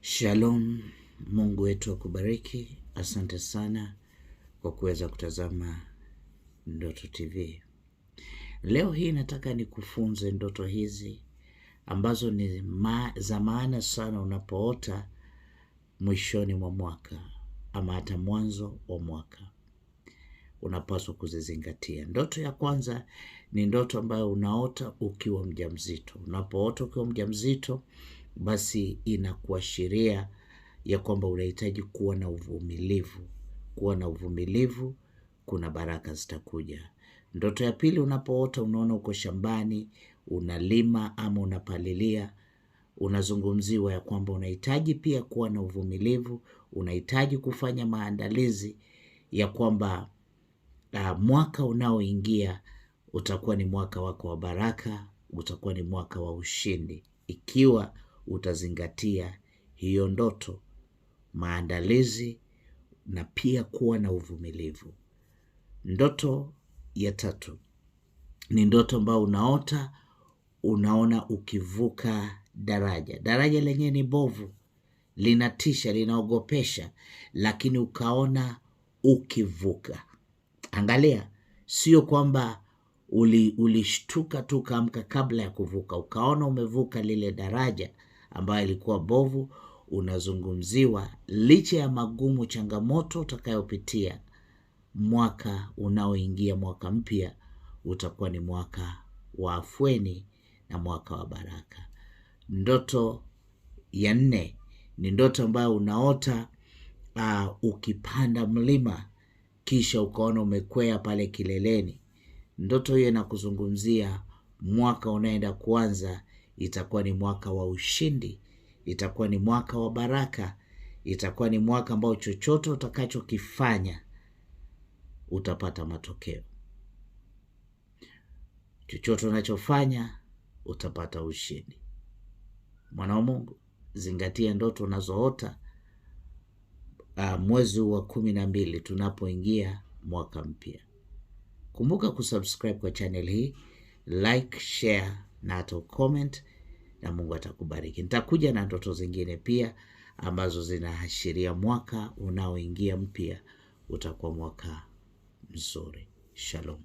Shalom, Mungu wetu akubariki. Asante sana kwa kuweza kutazama Ndoto TV. Leo hii nataka nikufunze ndoto hizi ambazo ni za maana sana unapoota mwishoni mwa mwaka ama hata mwanzo wa mwaka. Unapaswa kuzizingatia. Ndoto ya kwanza ni ndoto ambayo unaota ukiwa mjamzito. Unapoota ukiwa mjamzito, basi inakuashiria ya kwamba unahitaji kuwa na uvumilivu. Kuwa na uvumilivu, kuna baraka zitakuja. Ndoto ya pili, unapoota unaona uko shambani, unalima ama unapalilia, unazungumziwa ya kwamba unahitaji pia kuwa na uvumilivu, unahitaji kufanya maandalizi ya kwamba mwaka unaoingia utakuwa ni mwaka wako wa baraka, utakuwa ni mwaka wa ushindi, ikiwa utazingatia hiyo ndoto, maandalizi na pia kuwa na uvumilivu. Ndoto ya tatu ni ndoto ambayo unaona ukivuka daraja. Daraja lenyewe ni bovu, linatisha, linaogopesha, lakini ukaona ukivuka. Angalia, sio kwamba ulishtuka tu ukaamka kabla ya kuvuka, ukaona umevuka lile daraja ambayo ilikuwa bovu. Unazungumziwa licha ya magumu, changamoto utakayopitia, mwaka unaoingia, mwaka mpya, utakuwa ni mwaka wa afueni na mwaka wa baraka. Ndoto ya nne ni ndoto ambayo unaota ukipanda mlima kisha ukaona umekwea pale kileleni. Ndoto hiyo inakuzungumzia mwaka unaenda kuanza, itakuwa ni mwaka wa ushindi, itakuwa ni mwaka wa baraka, itakuwa ni mwaka ambao chochote utakachokifanya utapata matokeo. Chochote unachofanya utapata ushindi. Mwana wa Mungu, zingatia ndoto unazoota mwezi wa 12 tunapoingia mwaka mpya. Kumbuka kusubscribe kwa channel hii, like, share na hata comment, na Mungu atakubariki. Nitakuja na ndoto zingine pia ambazo zinaashiria mwaka unaoingia mpya utakuwa mwaka mzuri. Shalom.